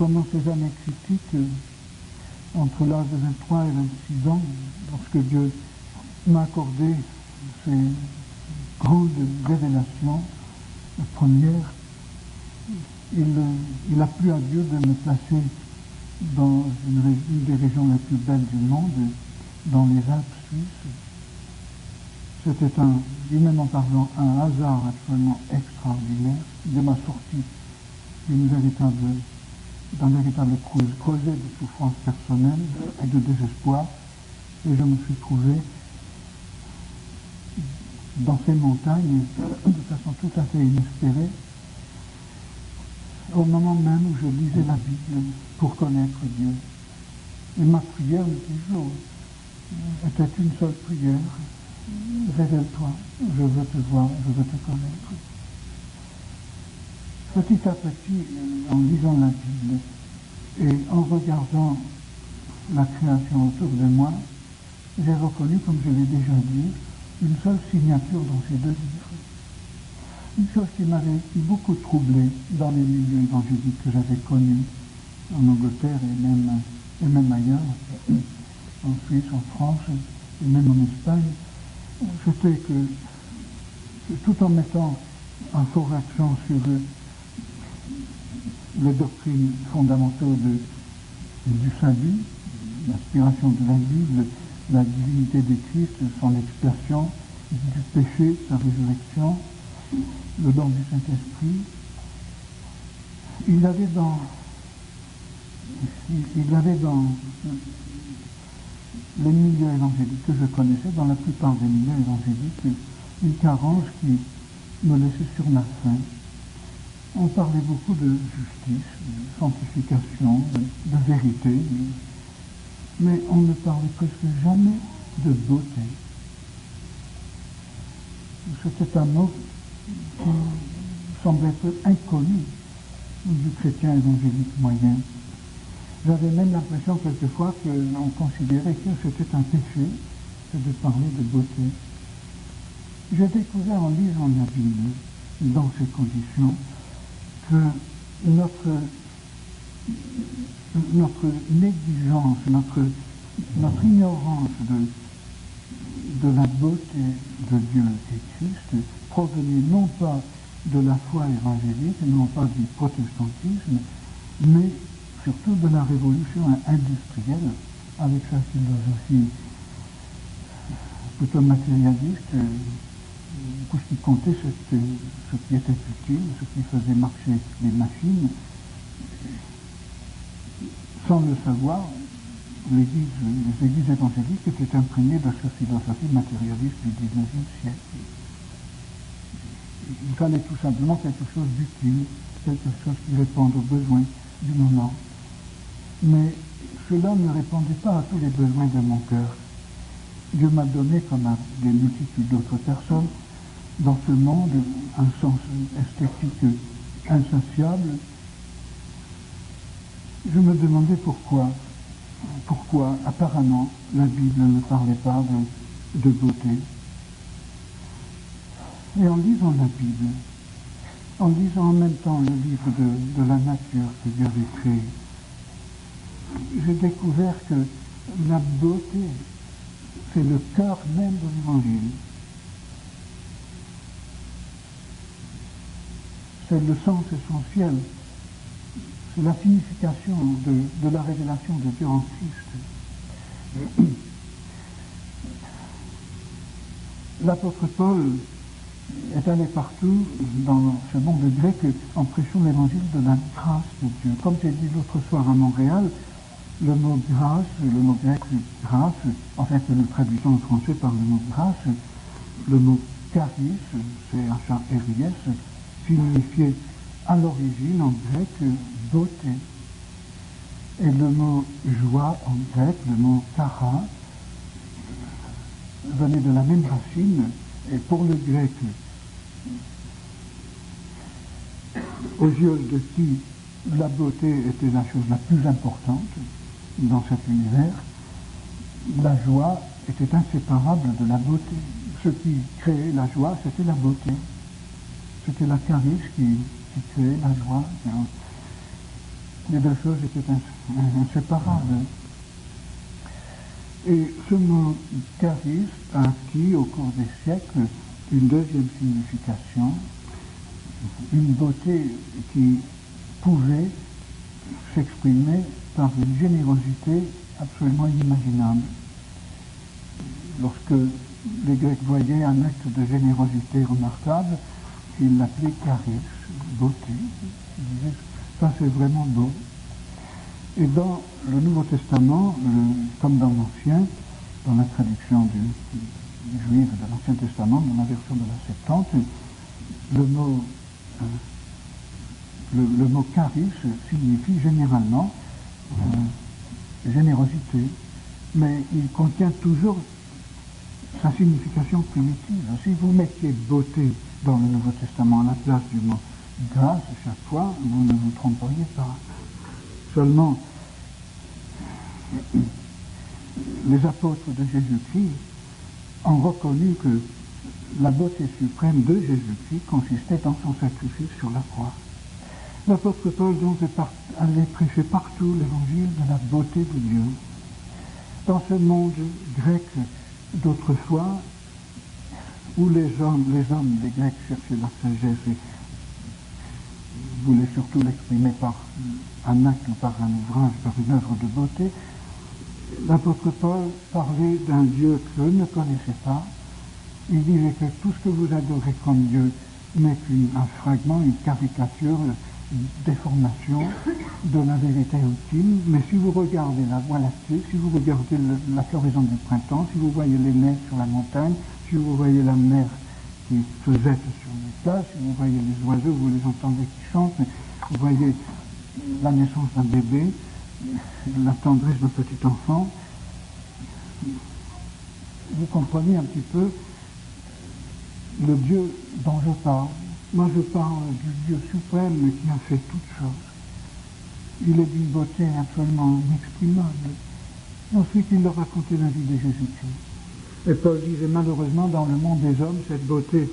pendant ces années critiques, entre l'âge de 23 et 26 ans, lorsque Dieu m'a accordé ces grandes révélations, la première, il a plu à Dieu de me placer dans une des régions les plus belles du monde, dans les Alpes suisses. C'était humainement parlant, un hasard absolument extraordinaire. Dieu m'a sorti d'un véritable creuset de souffrance personnelle et de désespoir, et je me suis trouvé dans ces montagnes de façon tout à fait inespérée, au moment même où je lisais la Bible pour connaître Dieu. Et ma prière le plus jour était une seule prière: révèle-toi, je veux te voir, je veux te connaître. Petit à petit, en lisant la Bible et en regardant la création autour de moi, j'ai reconnu, comme je l'ai déjà dit, une seule signature dans ces deux livres. Une chose qui m'avait beaucoup troublé dans les milieux évangéliques que j'avais connus en Angleterre et même ailleurs, en Suisse, en France et même en Espagne, c'était que tout en mettant un fort accent sur les doctrines fondamentaux du salut, l'inspiration de la Bible, la divinité de Christ, son expiation, du péché, sa résurrection, le don du Saint-Esprit, il y avait dans les milieux évangéliques que je connaissais, dans la plupart des milieux évangéliques, une carence qui me laissait sur ma faim. On parlait beaucoup de justice, de sanctification, de vérité, mais on ne parlait presque jamais de beauté. C'était un mot qui semblait être inconnu du chrétien évangélique moyen. J'avais même l'impression quelquefois qu'on considérait que c'était un péché de parler de beauté. J'ai découvert en lisant la Bible, dans ces conditions, que notre négligence, notre ignorance de la beauté de Dieu et Christ provenait non pas de la foi évangélique, non pas du protestantisme, mais surtout de la révolution industrielle, avec sa philosophie plutôt matérialiste. Tout ce qui comptait, c'était ce qui était utile, ce qui faisait marcher les machines. Sans le savoir, les églises évangéliques étaient imprégnées de cette philosophie matérialiste du XIXe siècle. Il fallait tout simplement quelque chose d'utile, quelque chose qui réponde aux besoins du moment. Mais cela ne répondait pas à tous les besoins de mon cœur. Dieu m'a donné, comme à des multitudes d'autres personnes, dans ce monde, un sens esthétique insatiable. Je me demandais pourquoi apparemment la Bible ne parlait pas de beauté. Et en lisant la Bible, en lisant en même temps le livre de la nature que Dieu avait créé, j'ai découvert que la beauté, c'est le cœur même de l'Évangile. C'est le sens essentiel, c'est la signification de la révélation de Dieu en Christ. L'apôtre Paul est allé partout dans ce monde grec en prêchant l'évangile de la grâce de Dieu. Comme j'ai dit l'autre soir à Montréal, le mot grâce, le mot grec grâce, en fait nous traduisons en français par le mot grâce, le mot charis, C-H-A-R-I-S, signifiait à l'origine en grec beauté. Et le mot joie en grec, le mot chara, venait de la même racine, et pour le grec, aux yeux de qui la beauté était la chose la plus importante dans cet univers, la joie était inséparable de la beauté. Ce qui créait la joie, c'était la beauté. C'était la charis qui créait la joie. Les deux choses étaient inséparables. Et ce mot charisme a acquis au cours des siècles une deuxième signification, une beauté qui pouvait s'exprimer par une générosité absolument inimaginable. Lorsque les Grecs voyaient un acte de générosité remarquable, ils l'appelaient charis, beauté. Ils disaient, ça c'est vraiment beau. Et dans le Nouveau Testament, comme dans l'Ancien, dans la traduction du juive de l'Ancien Testament, dans la version de la Septante, le mot charis signifie généralement générosité, mais il contient toujours sa signification primitive. Si vous mettiez beauté dans le Nouveau Testament à la place du mot grâce chaque fois, vous ne vous tromperiez pas. Seulement, les apôtres de Jésus-Christ ont reconnu que la beauté suprême de Jésus-Christ consistait dans son sacrifice sur la croix. L'apôtre Paul donc allait prêcher partout l'évangile de la beauté de Dieu. Dans ce monde grec d'autrefois, où les Grecs cherchaient la sagesse et voulaient surtout l'exprimer par un acte ou par un ouvrage, par une œuvre de beauté, l'apôtre Paul parlait d'un Dieu qu'eux ne connaissaient pas. Il disait que tout ce que vous adorez comme Dieu n'est qu'un fragment, une caricature, une déformation de la vérité ultime. Mais si vous regardez la Voie lactée, si vous regardez la floraison du printemps, si vous voyez les neiges sur la montagne, si vous voyez la mer qui se jette sur les plages, si vous voyez les oiseaux, vous les entendez qui chantent, vous voyez la naissance d'un bébé, la tendresse d'un petit enfant, vous comprenez un petit peu le Dieu dont je parle. Moi je parle du Dieu suprême qui a fait toutes choses. Il est d'une beauté absolument inexprimable. Ensuite il leur racontait la vie de Jésus-Christ. Et Paul disait, malheureusement dans le monde des hommes, cette beauté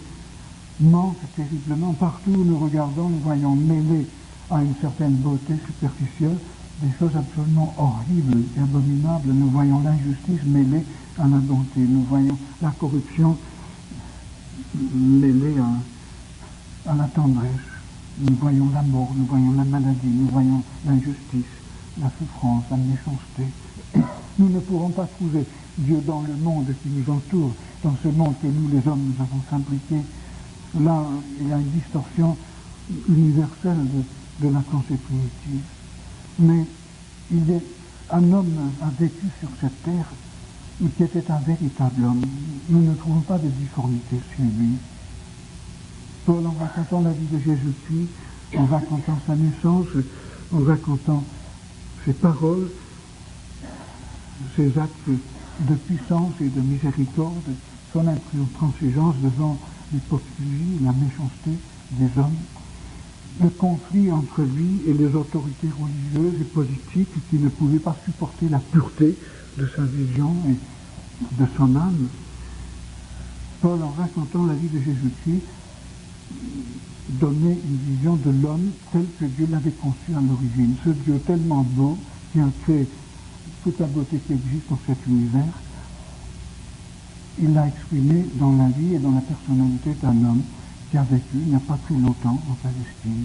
manque terriblement. Partout où nous regardons, nous voyons mêler à une certaine beauté superficielle des choses absolument horribles et abominables. Nous voyons l'injustice mêlée à la bonté. Nous voyons la corruption mêlée à la tendresse. Nous voyons la mort, nous voyons la maladie, nous voyons l'injustice, la souffrance, la méchanceté. Nous ne pourrons pas trouver Dieu dans le monde qui nous entoure, dans ce monde que nous, les hommes, nous avons fabriqué. Là, il y a une distorsion universelle de la pensée primitive. Mais un homme a vécu sur cette terre qui était un véritable homme. Nous ne trouvons pas de difformité chez lui. Paul, en racontant la vie de Jésus-Christ, en racontant sa naissance, en racontant ses paroles, ses actes de puissance et de miséricorde, son intransigeance devant l'hypocrisie, la méchanceté des hommes, le conflit entre lui et les autorités religieuses et politiques qui ne pouvaient pas supporter la pureté de sa vision et de son âme. Paul, en racontant la vie de Jésus-Christ, donnait une vision de l'homme tel que Dieu l'avait conçu à l'origine. Ce Dieu tellement beau qui a créé toute la beauté qui existe dans cet univers, il l'a exprimé dans la vie et dans la personnalité d'un homme qui a vécu il n'y a pas très longtemps en Palestine.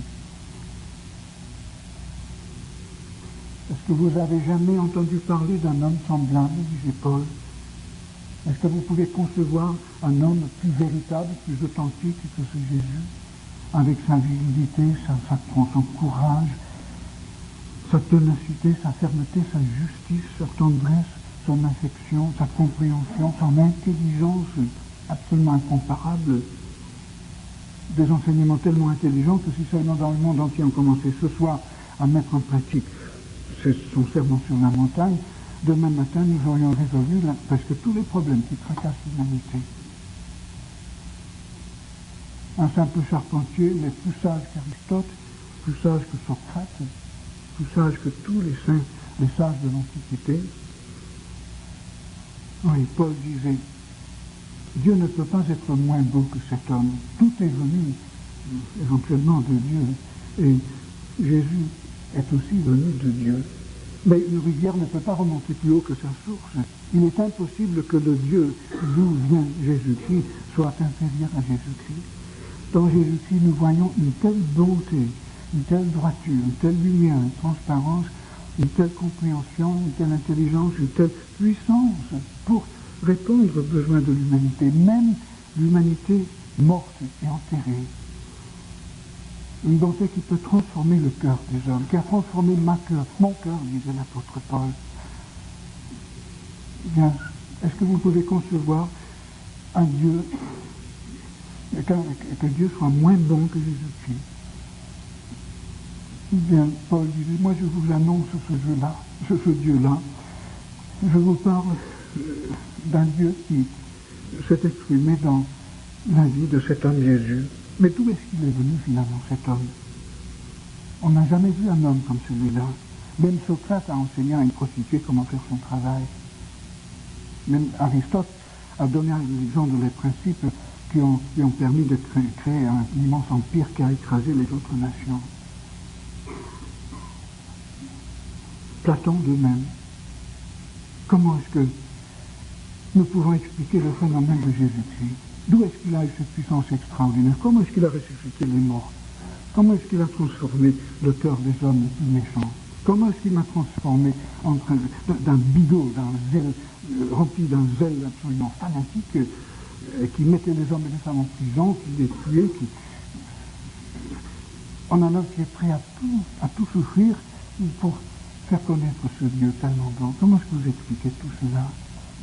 Est-ce que vous avez jamais entendu parler d'un homme semblable, disait Paul? Est-ce que vous pouvez concevoir un homme plus véritable, plus authentique que ce Jésus, avec sa virilité, son courage, sa ténacité, sa fermeté, sa justice, sa tendresse, son affection, sa compréhension, son intelligence absolument incomparable, des enseignements tellement intelligents que si seulement dans le monde entier on commençait ce soir à mettre en pratique son sermon sur la montagne, demain matin nous aurions résolu presque tous les problèmes qui tracassent l'humanité. Un simple charpentier, mais plus sage qu'Aristote, plus sage que Socrate, plus sage que tous les saints, les sages de l'Antiquité. Oui, Paul disait, Dieu ne peut pas être moins beau que cet homme. Tout est venu éventuellement de Dieu. Et Jésus est aussi venu de Dieu. Mais une rivière ne peut pas remonter plus haut que sa source. Il est impossible que le Dieu d'où vient Jésus-Christ soit inférieur à Jésus-Christ. Dans Jésus-Christ, nous voyons une telle bonté, une telle droiture, une telle lumière, une transparence, une telle compréhension, une telle intelligence, une telle puissance pour répondre aux besoins de l'humanité, même l'humanité morte et enterrée. Une bonté qui peut transformer le cœur des hommes, qui a transformé mon cœur, disait l'apôtre Paul. Bien, est-ce que vous pouvez concevoir un Dieu, que Dieu soit moins bon que Jésus-Christ? Bien, Paul disait, moi je vous annonce ce Dieu-là. Je vous parle d'un Dieu qui s'est exprimé dans la vie de cet homme Jésus. Mais d'où est-ce qu'il est venu finalement, cet homme? On n'a jamais vu un homme comme celui-là. Même Socrate a enseigné à une prostituée comment faire son travail. Même Aristote a donné l'exemple des principes qui ont permis de créer un immense empire qui a écrasé les autres nations. Platon de même. Comment est-ce que nous pouvons expliquer le phénomène de Jésus-Christ? D'où est-ce qu'il a eu cette puissance extraordinaire? Comment est-ce qu'il a ressuscité les morts? Comment est-ce qu'il a transformé le cœur des hommes les plus méchants? Comment est-ce qu'il m'a transformé d'un bigot, rempli d'un zèle absolument fanatique, qui mettait les hommes et les femmes en prison, qui les tuait, en un homme qui est prêt à tout souffrir pour faire connaître ce Dieu tellement bon? Comment est-ce que vous expliquez tout cela?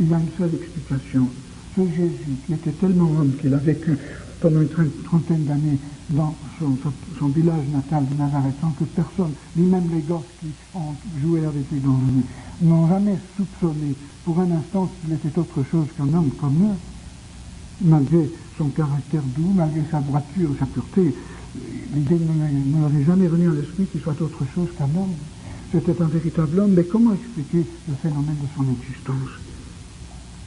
Il y a une seule explication. Ce Jésus, qui était tellement homme qu'il a vécu pendant une trentaine d'années dans son village natal de Nazareth, sans que personne, ni même les gosses qui ont joué avec lui dans lui, n'ont jamais soupçonné pour un instant qu'il était autre chose qu'un homme comme eux, malgré son caractère doux, malgré sa droiture, sa pureté. L'idée ne leur est jamais venue à l'esprit qu'il soit autre chose qu'un homme. C'était un véritable homme, mais comment expliquer le phénomène de son existence?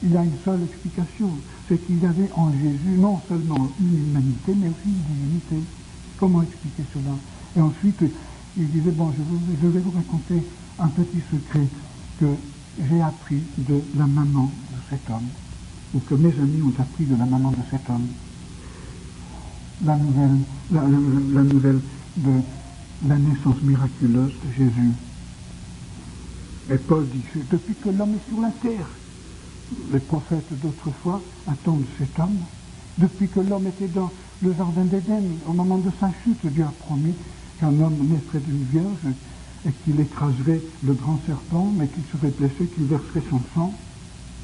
Il a une seule explication, c'est qu'il y avait en Jésus non seulement une humanité, mais aussi une divinité. Comment expliquer cela? Et ensuite, il disait, bon, je vais vous raconter un petit secret que j'ai appris de la maman de cet homme, ou que mes amis ont appris de la maman de cet homme. La nouvelle de la naissance miraculeuse de Jésus. Et Paul dit, depuis que l'homme est sur la terre, les prophètes d'autrefois attendent cet homme. Depuis que l'homme était dans le jardin d'Éden, au moment de sa chute, Dieu a promis qu'un homme naîtrait d'une vierge et qu'il écraserait le grand serpent, mais qu'il serait blessé, qu'il verserait son sang.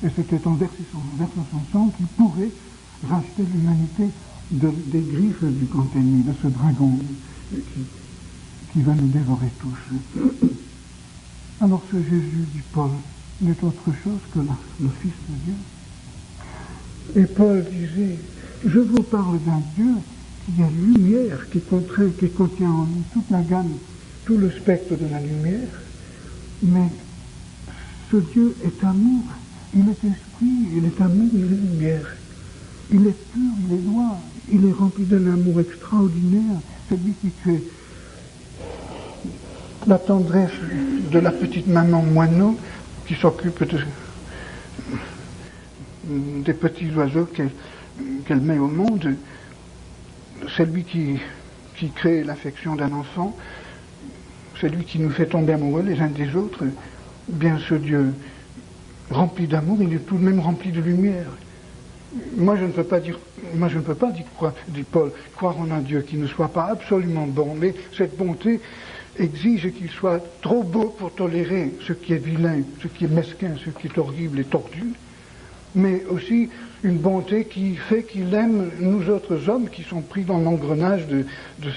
Et c'était en versant son sang qu'il pourrait racheter l'humanité des griffes du grand ennemi, de ce dragon qui va nous dévorer tous. Alors ce Jésus, dit Paul, n'est autre chose que le Fils de Dieu. Et Paul disait, je vous parle d'un Dieu qui est lumière, qui contient en lui toute la gamme, tout le spectre de la lumière, mais ce Dieu est amour, il est esprit, il est amour, il est lumière, il est pur, il est droit, il est rempli d'un amour extraordinaire, c'est lui qui crée la tendresse de la petite maman moineau qui s'occupe des petits oiseaux qu'elle met au monde. C'est lui qui crée l'affection d'un enfant, c'est lui qui nous fait tomber amoureux les uns des autres. Bien ce Dieu rempli d'amour, il est tout de même rempli de lumière. Moi je ne peux pas dire, dit Paul, croire en un Dieu qui ne soit pas absolument bon, mais cette bonté exige qu'il soit trop beau pour tolérer ce qui est vilain, ce qui est mesquin, ce qui est horrible et tordu, mais aussi une bonté qui fait qu'il aime nous autres hommes qui sont pris dans l'engrenage de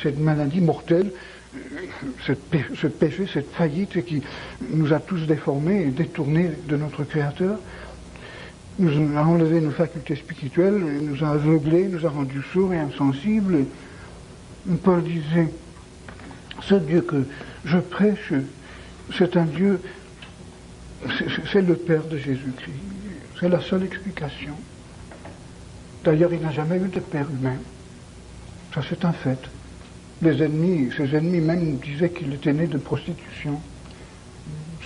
cette maladie mortelle, ce péché, cette faillite qui nous a tous déformés et détournés de notre Créateur, nous a enlevé nos facultés spirituelles, nous a aveuglés, nous a rendus sourds et insensibles. Paul disait, ce Dieu que je prêche, c'est un Dieu, c'est le Père de Jésus-Christ. C'est la seule explication. D'ailleurs, il n'a jamais eu de Père humain. Ça, c'est un fait. ses ennemis même disaient qu'il était né de prostitution.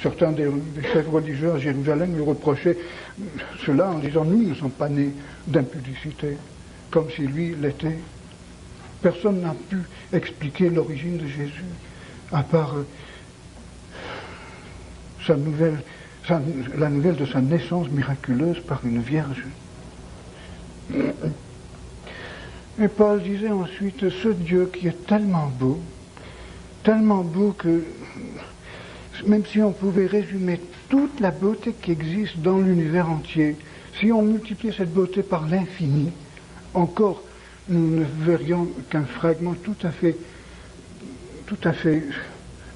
Certains des chefs religieux à Jérusalem lui reprochaient cela en disant « Nous ne sommes pas nés d'impudicité », comme si lui l'était. Personne n'a pu expliquer l'origine de Jésus, à part la nouvelle de sa naissance miraculeuse par une vierge. Et Paul disait ensuite, ce Dieu qui est tellement beau que même si on pouvait résumer toute la beauté qui existe dans l'univers entier, si on multipliait cette beauté par l'infini, encore nous ne verrions qu'un fragment tout à fait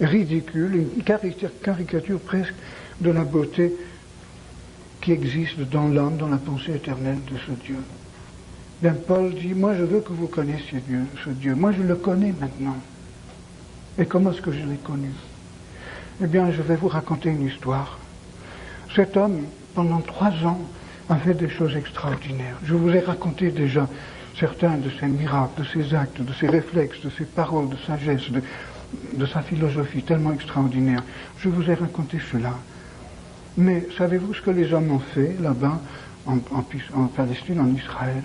ridicule, une caricature presque de la beauté qui existe dans l'âme, dans la pensée éternelle de ce Dieu. Bien, Paul dit, moi je veux que vous connaissiez ce Dieu, moi je le connais maintenant. Et comment est-ce que je l'ai connu? Eh bien, je vais vous raconter une histoire. Cet homme, pendant 3 ans, a fait des choses extraordinaires. Je vous ai raconté déjà certains de ses miracles, de ses actes, de ses réflexes, de ses paroles, de sagesse, de sa philosophie tellement extraordinaire. Je vous ai raconté cela. Mais savez-vous ce que les hommes ont fait là-bas, en Palestine, en Israël?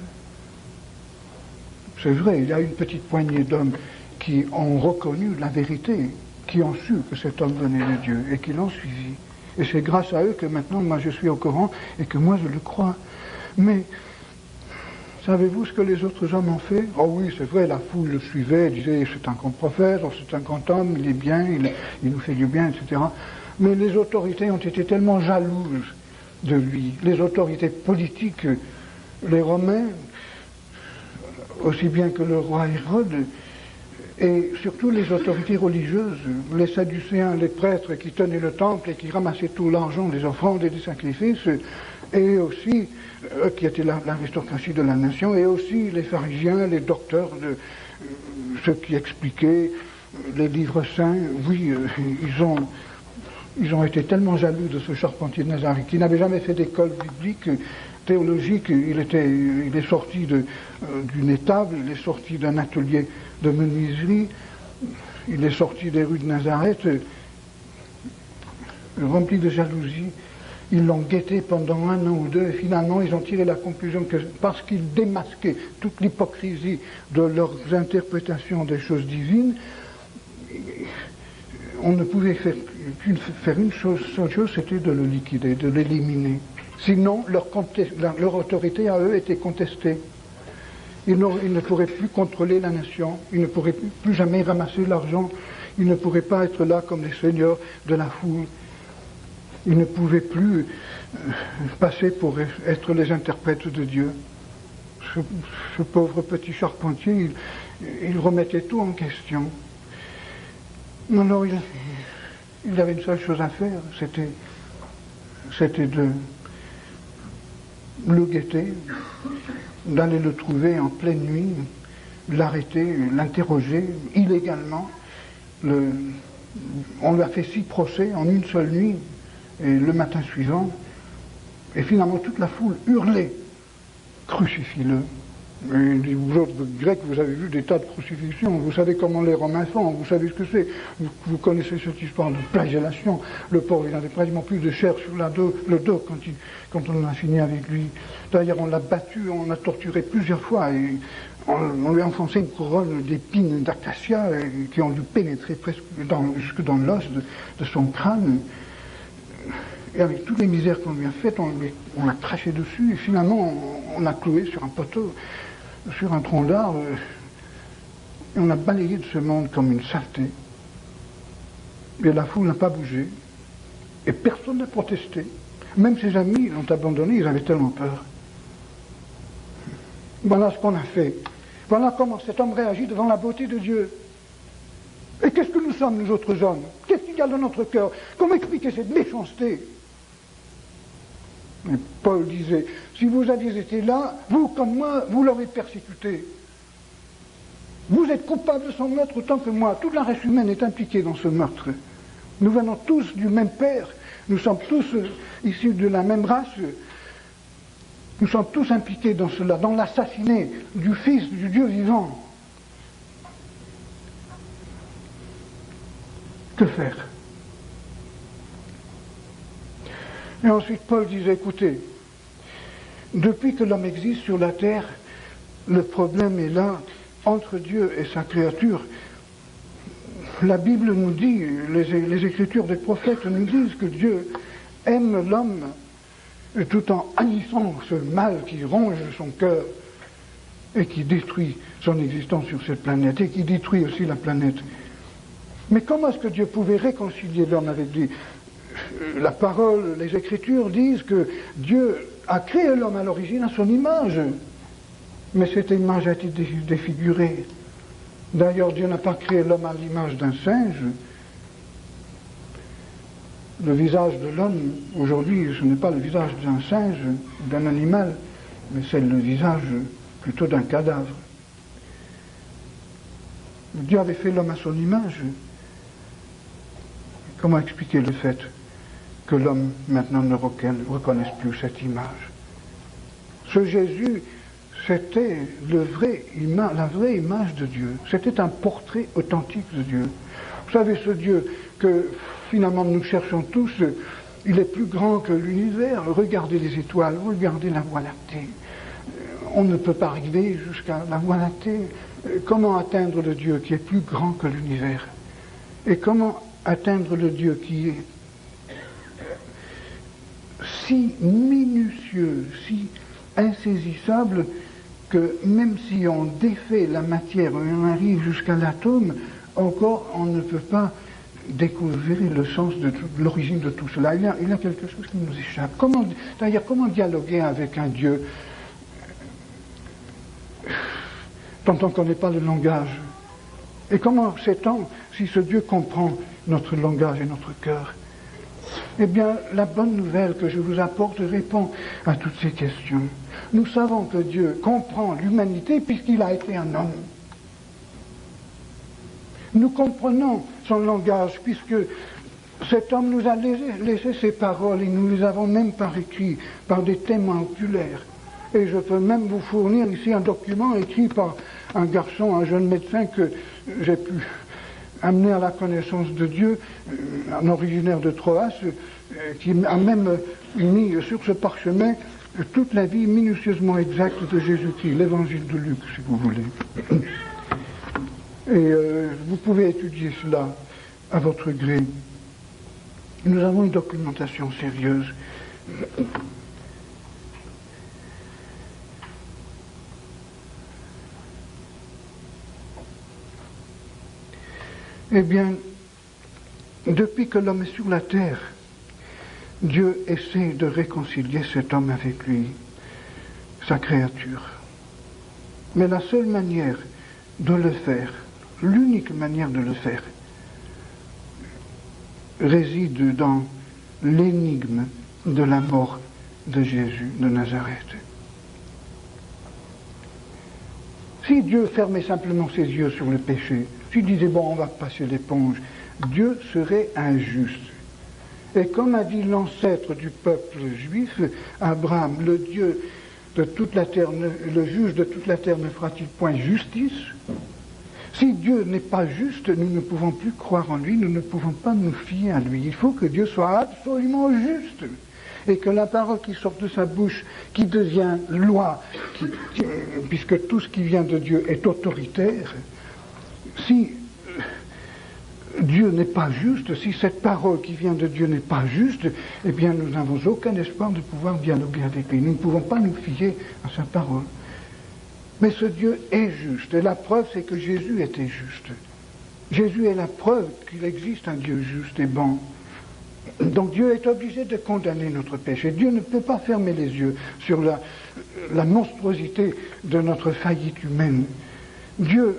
C'est vrai, il y a une petite poignée d'hommes qui ont reconnu la vérité, qui ont su que cet homme venait de Dieu et qui l'ont suivi. Et c'est grâce à eux que maintenant, moi, je suis au courant et que moi, je le crois. Mais, savez-vous ce que les autres hommes ont fait? Oh oui, c'est vrai, la foule le suivait, disait, c'est un grand prophète, c'est un grand homme, il est bien, il nous fait du bien, etc. Mais les autorités ont été tellement jalouses de lui. Les autorités politiques, les Romains, aussi bien que le roi Hérode, et surtout les autorités religieuses, les Sadducéens, les prêtres qui tenaient le temple et qui ramassaient tout l'argent des offrandes et des sacrifices, et aussi, qui étaient l'aristocratie de la nation, et aussi les pharisiens, les docteurs, ceux qui expliquaient les livres saints, oui, ils ont été tellement jaloux de ce charpentier de Nazareth, qui n'avait jamais fait d'école biblique, théologique. Il est sorti d'une étable, il est sorti d'un atelier de menuiserie, il est sorti des rues de Nazareth, rempli de jalousie. Ils l'ont guetté pendant 1 an ou 2, et finalement ils ont tiré la conclusion que parce qu'ils démasquaient toute l'hypocrisie de leurs interprétations des choses divines, on ne pouvait faire une seule chose, c'était de le liquider, de l'éliminer. Sinon, leur autorité à eux était contestée. Ils ne pourraient plus contrôler la nation, ils ne pourraient plus jamais ramasser l'argent, ils ne pourraient pas être là comme les seigneurs de la foule. Ils ne pouvaient plus passer pour être les interprètes de Dieu. Ce pauvre petit charpentier, il remettait tout en question. Alors il avait une seule chose à faire, c'était de le guetter, d'aller le trouver en pleine nuit, l'arrêter, l'interroger illégalement. On lui a fait 6 procès en une seule nuit, et le matin suivant, et finalement toute la foule hurlait « Crucifie-le ». Vous autres Grecs, vous avez vu des tas de crucifixions, vous savez comment les Romains font, vous savez ce que c'est, vous connaissez cette histoire de flagellation. Le pauvre, il n'avait pratiquement plus de chair sur le dos quand on a fini avec lui. D'ailleurs, on l'a battu, on l'a torturé plusieurs fois, et on lui a enfoncé une couronne d'épines d'acacia qui ont dû pénétrer presque jusque dans l'os de son crâne. Et avec toutes les misères qu'on lui a faites, on l'a craché dessus, et finalement on l'a cloué sur un poteau, sur un tronc d'arbre, et on l'a balayé de ce monde comme une saleté. Et la foule n'a pas bougé, et personne n'a protesté. Même ses amis l'ont abandonné, ils avaient tellement peur. Voilà ce qu'on a fait. Voilà comment cet homme réagit devant la beauté de Dieu. Et qu'est-ce que nous sommes, nous autres hommes? Qu'est-ce qu'il y a dans notre cœur? Comment expliquer cette méchanceté? Et Paul disait, si vous aviez été là, vous comme moi, vous l'aurez persécuté. Vous êtes coupable de son meurtre autant que moi. Toute la race humaine est impliquée dans ce meurtre. Nous venons tous du même père. Nous sommes tous issus de la même race. Nous sommes tous impliqués dans cela, dans l'assassinat du Fils du Dieu vivant. Que faire? Et ensuite, Paul disait, écoutez, depuis que l'homme existe sur la terre, le problème est là, entre Dieu et sa créature. La Bible nous dit, les Écritures des prophètes nous disent que Dieu aime l'homme tout en haïssant ce mal qui ronge son cœur et qui détruit son existence sur cette planète et qui détruit aussi la planète. Mais comment est-ce que Dieu pouvait réconcilier l'homme avec lui? La parole, les Écritures disent que Dieu a créé l'homme à l'origine à son image. Mais cette image a été défigurée. D'ailleurs, Dieu n'a pas créé l'homme à l'image d'un singe. Le visage de l'homme, aujourd'hui, ce n'est pas le visage d'un singe, d'un animal, mais c'est le visage plutôt d'un cadavre. Dieu avait fait l'homme à son image. Comment expliquer le fait que l'homme maintenant ne reconnaisse plus cette image? Ce Jésus, c'était la vraie image de Dieu. C'était un portrait authentique de Dieu. Vous savez, ce Dieu que finalement nous cherchons tous, il est plus grand que l'univers. Regardez les étoiles, regardez la Voie lactée. On ne peut pas arriver jusqu'à la Voie lactée. Comment atteindre le Dieu qui est plus grand que l'univers? Et comment atteindre le Dieu qui est si minutieux, si insaisissable, que même si on défait la matière, on arrive jusqu'à l'atome, encore on ne peut pas découvrir le sens de l'origine de tout cela. Il y a quelque chose qui nous échappe. D'ailleurs, comment dialoguer avec un Dieu dont on ne connaît pas le langage? Et comment sait-on si ce Dieu comprend notre langage et notre cœur? Eh bien, la bonne nouvelle que je vous apporte répond à toutes ces questions. Nous savons que Dieu comprend l'humanité puisqu'il a été un homme. Nous comprenons son langage puisque cet homme nous a laissé ses paroles et nous les avons même par écrit, par des témoins oculaires. Et je peux même vous fournir ici un document écrit par un garçon, un jeune médecin que j'ai pu amener à la connaissance de Dieu, un originaire de Troas, qui a même mis sur ce parchemin toute la vie minutieusement exacte de Jésus-Christ, l'évangile de Luc, si vous voulez. Et vous pouvez étudier cela à votre gré. Nous avons une documentation sérieuse. Eh bien, depuis que l'homme est sur la terre, Dieu essaie de réconcilier cet homme avec lui, sa créature. Mais la seule manière de le faire, l'unique manière de le faire, réside dans l'énigme de la mort de Jésus de Nazareth. Si Dieu fermait simplement ses yeux sur le péché, s'il disait, bon, on va passer l'éponge, Dieu serait injuste. Et comme a dit l'ancêtre du peuple juif, Abraham, le Dieu de toute la terre, le juge de toute la terre ne fera-t-il point justice? Si Dieu n'est pas juste, nous ne pouvons plus croire en lui, nous ne pouvons pas nous fier à lui. Il faut que Dieu soit absolument juste. Et que la parole qui sort de sa bouche, qui devient loi, puisque tout ce qui vient de Dieu est autoritaire, si Dieu n'est pas juste, si cette parole qui vient de Dieu n'est pas juste, eh bien nous n'avons aucun espoir de pouvoir dialoguer avec lui. Nous ne pouvons pas nous fier à sa parole. Mais ce Dieu est juste, et la preuve c'est que Jésus était juste. Jésus est la preuve qu'il existe un Dieu juste et bon. Donc Dieu est obligé de condamner notre péché. Dieu ne peut pas fermer les yeux sur la monstruosité de notre faillite humaine. Dieu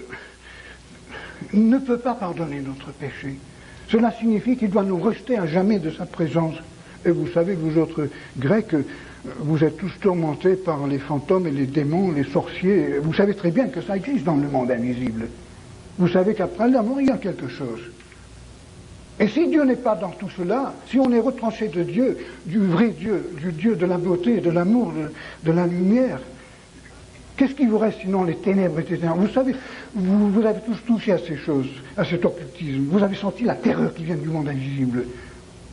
ne peut pas pardonner notre péché. Cela signifie qu'il doit nous rejeter à jamais de sa présence. Et vous savez, vous autres Grecs, vous êtes tous tourmentés par les fantômes et les démons, les sorciers. Vous savez très bien que ça existe dans le monde invisible. Vous savez qu'après la mort, il y a quelque chose. Et si Dieu n'est pas dans tout cela, si on est retranché de Dieu, du vrai Dieu, du Dieu de la beauté, de l'amour, de la lumière, Qu'est-ce qui vous reste sinon les ténèbres, etc. Vous savez, vous avez tous touché à ces choses, à cet occultisme. Vous avez senti la terreur qui vient du monde invisible.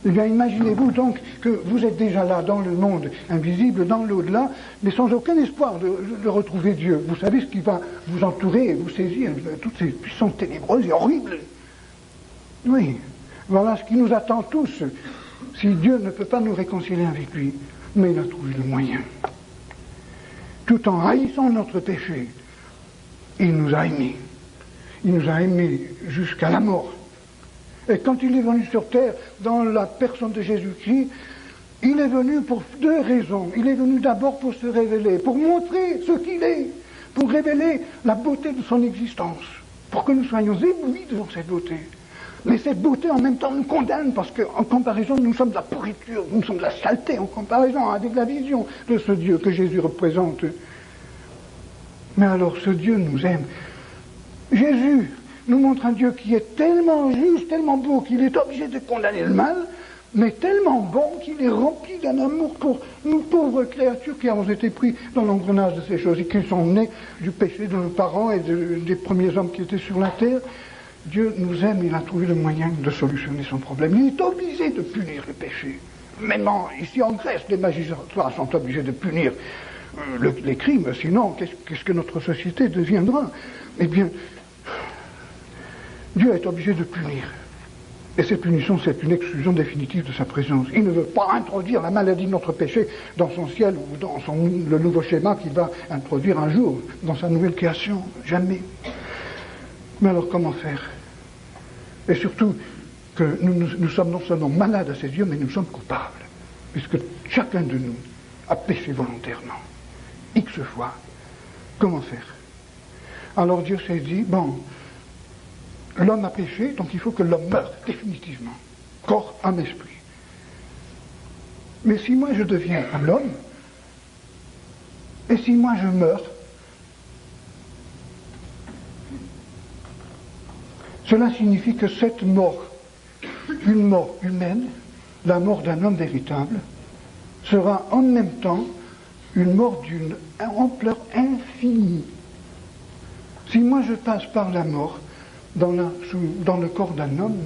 Eh bien, imaginez-vous donc que vous êtes déjà là, dans le monde invisible, dans l'au-delà, mais sans aucun espoir de retrouver Dieu. Vous savez ce qui va vous entourer et vous saisir, toutes ces puissances ténébreuses et horribles. Oui, voilà ce qui nous attend tous, si Dieu ne peut pas nous réconcilier avec lui, mais il a trouvé le moyen. Tout en haïssant notre péché, il nous a aimés. Il nous a aimés jusqu'à la mort. Et quand il est venu sur terre, dans la personne de Jésus-Christ, il est venu pour deux raisons. Il est venu d'abord pour se révéler, pour montrer ce qu'il est, pour révéler la beauté de son existence, pour que nous soyons éblouis devant cette beauté. Mais cette beauté en même temps nous condamne, parce qu'en comparaison, nous sommes de la pourriture, nous sommes de la saleté, en comparaison avec la vision de ce Dieu que Jésus représente. Mais alors ce Dieu nous aime. Jésus nous montre un Dieu qui est tellement juste, tellement beau, qu'il est obligé de condamner le mal, mais tellement bon qu'il est rempli d'un amour pour nous pauvres créatures qui avons été pris dans l'engrenage de ces choses et qui sont nés du péché de nos parents et des premiers hommes qui étaient sur la terre. Dieu nous aime, il a trouvé le moyen de solutionner son problème. Il est obligé de punir le péché. Maintenant, ici en Grèce, les magistrats sont obligés de punir les crimes, sinon qu'est-ce que notre société deviendra? Eh bien, Dieu est obligé de punir. Et cette punition, c'est une exclusion définitive de sa présence. Il ne veut pas introduire la maladie de notre péché dans son ciel ou dans le nouveau schéma qu'il va introduire un jour dans sa nouvelle création. Jamais. Mais alors comment faire? Et surtout que nous sommes non seulement malades à ses yeux, mais nous sommes coupables. Puisque chacun de nous a péché volontairement. X fois. Comment faire? Alors Dieu s'est dit, bon, l'homme a péché, donc il faut que l'homme meure définitivement. Corps, âme, esprit. Mais si moi je deviens un homme, et si moi je meurs, cela signifie que cette mort, une mort humaine, la mort d'un homme véritable, sera en même temps une mort d'une ampleur infinie. Si moi je passe par la mort dans le corps d'un homme,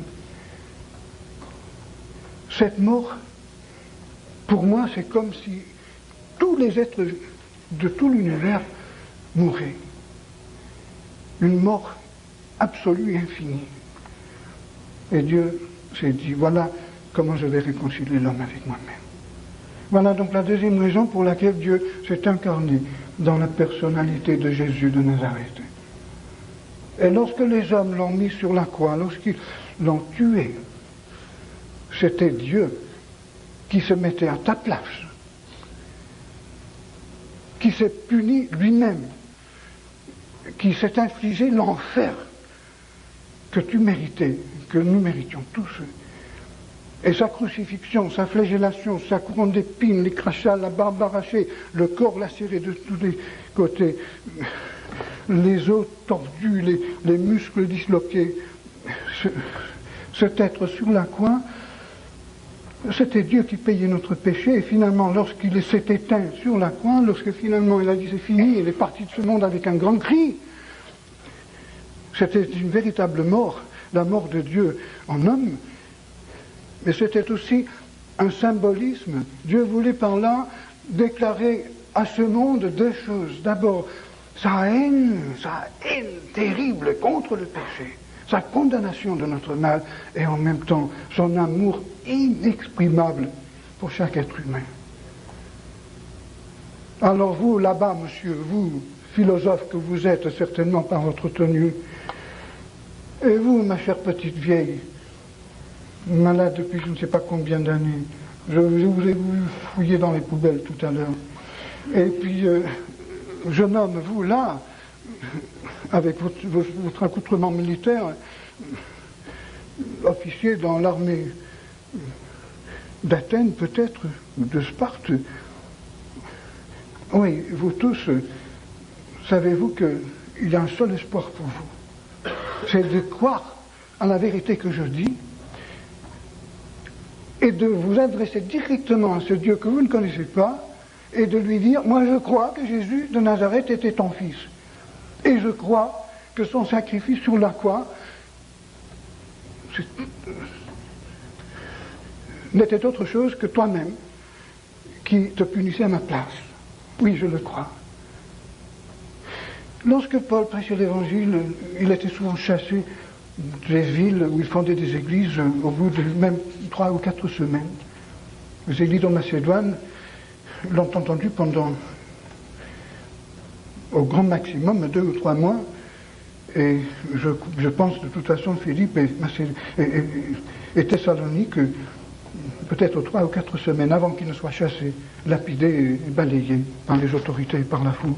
cette mort, pour moi, c'est comme si tous les êtres de tout l'univers mouraient. Une mort absolue et infinie. Et Dieu s'est dit, voilà comment je vais réconcilier l'homme avec moi-même. Voilà donc la deuxième raison pour laquelle Dieu s'est incarné dans la personnalité de Jésus de Nazareth. Et lorsque les hommes l'ont mis sur la croix, lorsqu'ils l'ont tué, c'était Dieu qui se mettait à ta place, qui s'est puni lui-même, qui s'est infligé l'enfer que tu méritais, que nous méritions tous. Et sa crucifixion, sa flagellation, sa couronne d'épines, les crachats, la barbe arrachée, le corps lacéré de tous les côtés, les os tordus, les muscles disloqués, cet être sur la croix, c'était Dieu qui payait notre péché, et finalement, lorsqu'il s'est éteint sur la croix, lorsque finalement il a dit c'est fini, il est parti de ce monde avec un grand cri, c'était une véritable mort, la mort de Dieu en homme, mais c'était aussi un symbolisme. Dieu voulait par là déclarer à ce monde deux choses. D'abord, sa haine terrible contre le péché, sa condamnation de notre mal, et en même temps son amour inexprimable pour chaque être humain. Alors vous, là-bas, monsieur, vous, philosophe que vous êtes certainement par votre tenue, et vous, ma chère petite vieille, malade depuis je ne sais pas combien d'années, je vous ai vu fouiller dans les poubelles tout à l'heure, et puis, jeune homme, vous, là, avec votre accoutrement militaire, officier dans l'armée d'Athènes peut-être, ou de Sparte, oui, vous tous, savez-vous qu'il y a un seul espoir pour vous, c'est de croire à la vérité que je dis, et de vous adresser directement à ce Dieu que vous ne connaissez pas, et de lui dire, moi je crois que Jésus de Nazareth était ton fils. Et je crois que son sacrifice sur la croix n'était autre chose que toi-même qui te punissais à ma place. Oui, je le crois. Lorsque Paul prêchait l'évangile, il était souvent chassé des villes où il fondait des églises au bout de même 3 ou 4 semaines. Les églises en Macédoine l'ont entendu pendant au grand maximum 2 ou 3 mois. Et je pense de toute façon Philippe et Thessalonique, peut-être 3 ou 4 semaines avant qu'il ne soit chassé, lapidé et balayé par les autorités et par la foule.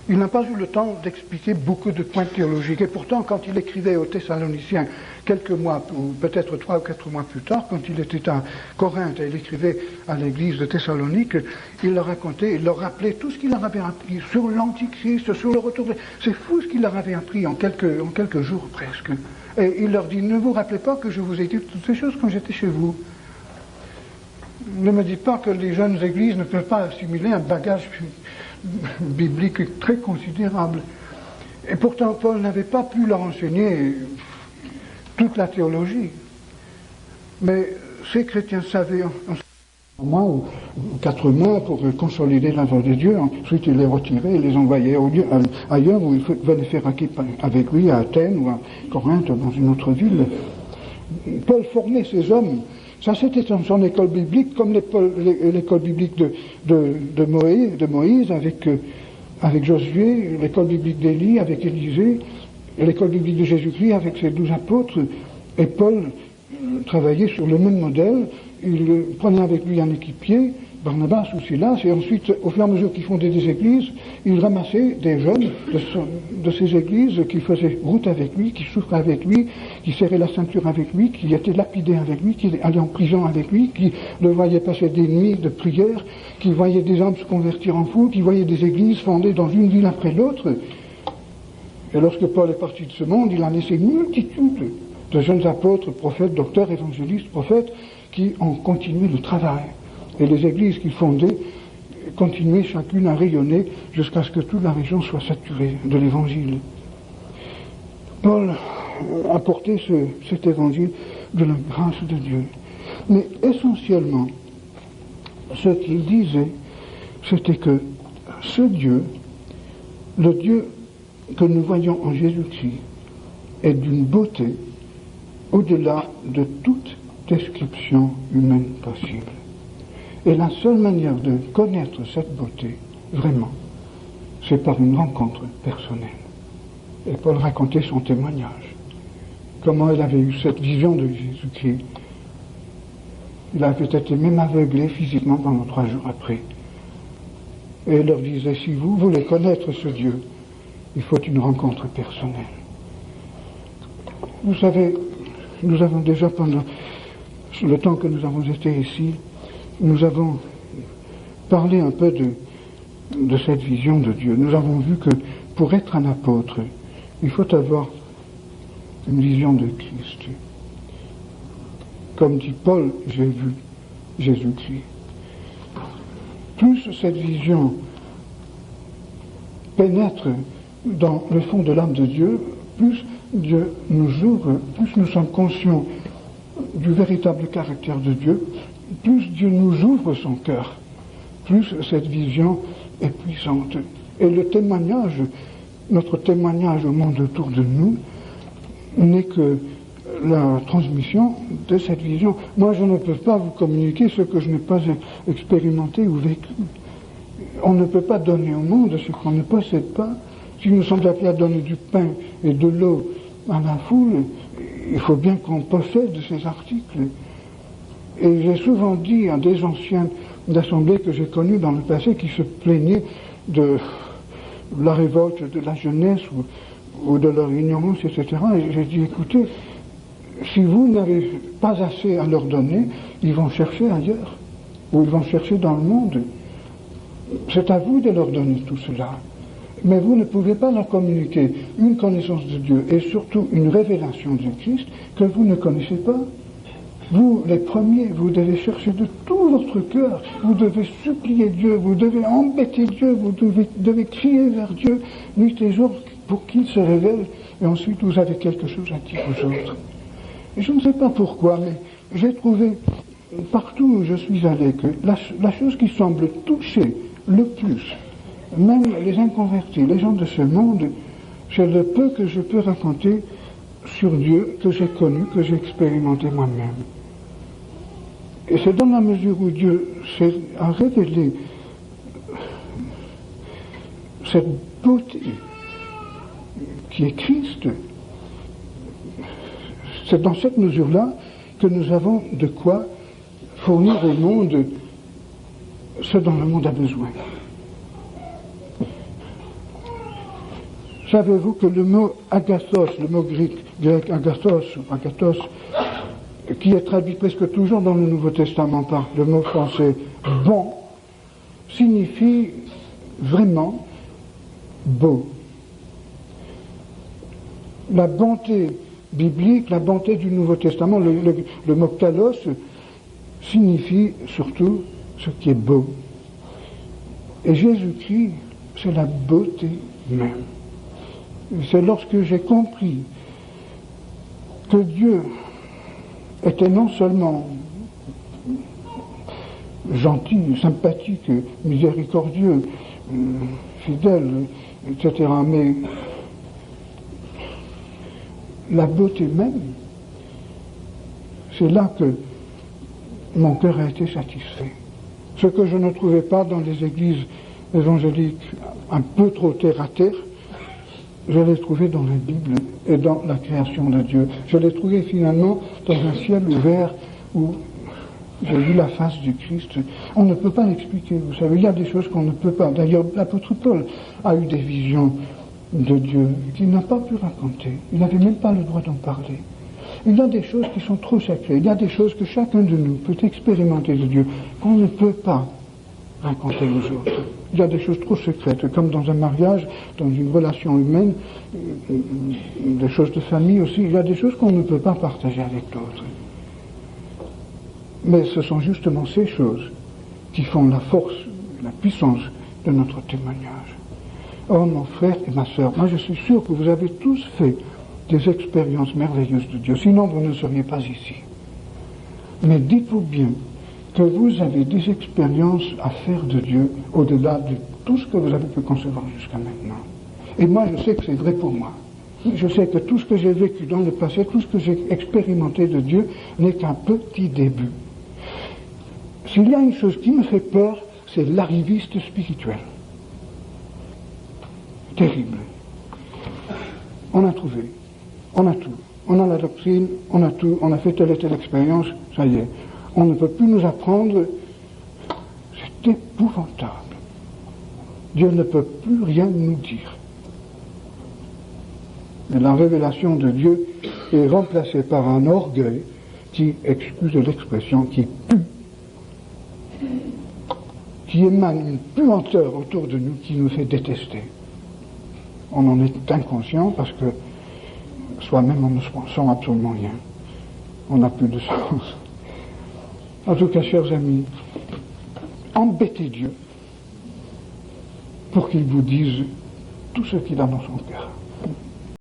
Il n'a pas eu le temps d'expliquer beaucoup de points théologiques. Et pourtant, quand il écrivait aux Thessaloniciens, quelques mois, ou peut-être 3 ou 4 mois plus tard, quand il était à Corinthe et il écrivait à l'église de Thessalonique, il leur racontait, il leur rappelait tout ce qu'il leur avait appris sur l'Antichrist, sur le retour de... C'est fou ce qu'il leur avait appris en quelques jours presque. Et il leur dit, ne vous rappelez pas que je vous ai dit toutes ces choses quand j'étais chez vous. Ne me dites pas que les jeunes églises ne peuvent pas assimiler un bagage biblique très considérable. Et pourtant, Paul n'avait pas pu leur enseigner toute la théologie. Mais ces chrétiens savaient en mois ou 4 mois pour consolider la voix de Dieu. Ensuite, il les retirait et les envoyait ailleurs où il venait faire équipe avec lui, à Athènes ou à Corinthe, dans une autre ville. Paul formait ces hommes. Ça, c'était son école biblique, comme l'école biblique de Moïse avec Josué, l'école biblique d'Élie avec Élisée, l'école biblique de Jésus-Christ avec ses 12 apôtres. Et Paul travaillait sur le même modèle. Il prenait avec lui un équipier, Barnabas ou Silas, et ensuite, au fur et à mesure qu'il fondait des églises, il ramassait des jeunes de ces églises qui faisaient route avec lui, qui souffraient avec lui, qui serraient la ceinture avec lui, qui étaient lapidés avec lui, qui allaient en prison avec lui, qui le voyaient passer des nuits de prière, qui voyaient des hommes se convertir en fous, qui voyaient des églises fondées dans une ville après l'autre. Et lorsque Paul est parti de ce monde, il a laissé une multitude de jeunes apôtres, prophètes, docteurs, évangélistes, prophètes, qui ont continué le travail. Et les églises qu'il fondait continuaient chacune à rayonner jusqu'à ce que toute la région soit saturée de l'évangile. Paul a porté cet évangile de la grâce de Dieu. Mais essentiellement, ce qu'il disait, c'était que ce Dieu, le Dieu que nous voyons en Jésus-Christ, est d'une beauté au-delà de toute description humaine possible. Et la seule manière de connaître cette beauté, vraiment, c'est par une rencontre personnelle. Et Paul racontait son témoignage. Comment il avait eu cette vision de Jésus-Christ. Il avait été même aveuglé physiquement pendant 3 jours après. Et il leur disait, si vous voulez connaître ce Dieu, il faut une rencontre personnelle. Vous savez, nous avons déjà pendant le temps que nous avons été ici, nous avons parlé un peu de cette vision de Dieu. Nous avons vu que pour être un apôtre, il faut avoir une vision de Christ. Comme dit Paul, j'ai vu Jésus-Christ. Plus cette vision pénètre dans le fond de l'âme de Dieu, plus Dieu nous ouvre, plus nous sommes conscients du véritable caractère de Dieu, plus Dieu nous ouvre son cœur, plus cette vision est puissante. Et le témoignage, notre témoignage au monde autour de nous, n'est que la transmission de cette vision. Moi, je ne peux pas vous communiquer ce que je n'ai pas expérimenté ou vécu. On ne peut pas donner au monde ce qu'on ne possède pas. Si nous sommes appelés à donner du pain et de l'eau à la foule, il faut bien qu'on possède ces articles. Et j'ai souvent dit à des anciens d'assemblée que j'ai connus dans le passé qui se plaignaient de la révolte de la jeunesse ou de leur ignorance, etc. Et j'ai dit, écoutez, si vous n'avez pas assez à leur donner, ils vont chercher ailleurs, ou ils vont chercher dans le monde. C'est à vous de leur donner tout cela. Mais vous ne pouvez pas leur communiquer une connaissance de Dieu et surtout une révélation de Christ que vous ne connaissez pas. Vous, les premiers, vous devez chercher de tout votre cœur, vous devez supplier Dieu, vous devez embêter Dieu, vous devez crier vers Dieu nuit et jour pour qu'il se révèle, et ensuite vous avez quelque chose à dire aux autres. Et je ne sais pas pourquoi, mais j'ai trouvé partout où je suis allé que la chose qui semble toucher le plus, même les inconvertis, les gens de ce monde, c'est le peu que je peux raconter sur Dieu, que j'ai connu, que j'ai expérimenté moi-même. Et c'est dans la mesure où Dieu a révélé cette beauté qui est Christ, c'est dans cette mesure-là que nous avons de quoi fournir au monde ce dont le monde a besoin. Savez-vous que le mot agathos, le mot grec agathos, qui est traduit presque toujours dans le Nouveau Testament par le mot français bon, signifie vraiment beau. La bonté biblique, la bonté du Nouveau Testament, le mot kalos signifie surtout ce qui est beau. Et Jésus-Christ, c'est la beauté même. C'est lorsque j'ai compris que Dieu était non seulement gentil, sympathique, miséricordieux, fidèle, etc., mais la beauté même, c'est là que mon cœur a été satisfait. Ce que je ne trouvais pas dans les églises évangéliques un peu trop terre à terre, je l'ai trouvé dans la Bible et dans la création de Dieu. Je l'ai trouvé finalement dans un ciel ouvert où j'ai vu la face du Christ. On ne peut pas l'expliquer, vous savez, il y a des choses qu'on ne peut pas. D'ailleurs, l'apôtre Paul a eu des visions de Dieu qu'il n'a pas pu raconter. Il n'avait même pas le droit d'en parler. Il y a des choses qui sont trop sacrées. Il y a des choses que chacun de nous peut expérimenter de Dieu qu'on ne peut pas raconter aux autres. Il y a des choses trop secrètes, comme dans un mariage, dans une relation humaine, des choses de famille aussi. Il y a des choses qu'on ne peut pas partager avec l'autre. Mais ce sont justement ces choses qui font la force, la puissance de notre témoignage. Oh mon frère et ma sœur, moi je suis sûr que vous avez tous fait des expériences merveilleuses de Dieu, sinon vous ne seriez pas ici. Mais dites-vous bien que vous avez des expériences à faire de Dieu au-delà de tout ce que vous avez pu concevoir jusqu'à maintenant. Et moi je sais que c'est vrai pour moi. Je sais que tout ce que j'ai vécu dans le passé, tout ce que j'ai expérimenté de Dieu n'est qu'un petit début. S'il y a une chose qui me fait peur, c'est l'arriviste spirituel. Terrible. On a trouvé, on a tout. On a la doctrine, on a tout, on a fait telle et telle expérience, ça y est. On ne peut plus nous apprendre. C'est épouvantable. Dieu ne peut plus rien nous dire. Et la révélation de Dieu est remplacée par un orgueil qui, excusez l'expression, qui pue, qui émane une puanteur autour de nous qui nous fait détester. On en est inconscient parce que soi-même on ne se sent absolument rien. On n'a plus de sens. En tout cas, chers amis, embêtez Dieu pour qu'il vous dise tout ce qu'il a dans son cœur.